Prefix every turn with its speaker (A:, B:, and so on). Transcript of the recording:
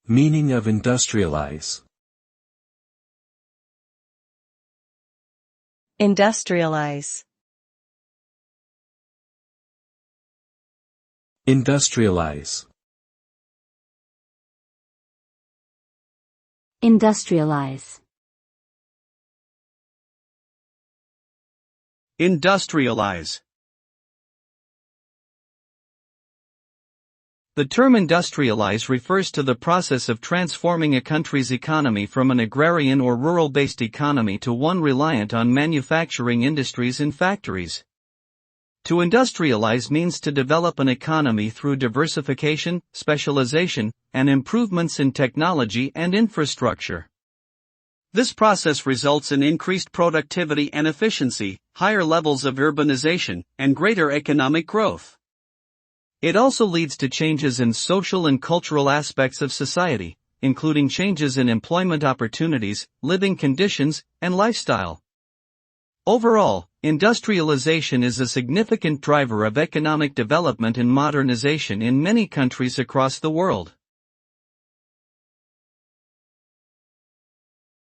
A: Meaning of industrialize.
B: Industrialize.
A: Industrialize.
C: Industrialize.
D: Industrialize. The term industrialize refers to the process of transforming a country's economy from an agrarian or rural-based economy to one reliant on manufacturing industries and factories. To industrialize means to develop an economy through diversification, specialization, and improvements in technology and infrastructure. This process results in increased productivity and efficiency, higher levels of urbanization, and greater economic growth. It also leads to changes in social and cultural aspects of society, including changes in employment opportunities, living conditions, and lifestyle. Overall, industrialization is a significant driver of economic development and modernization in many countries across the world.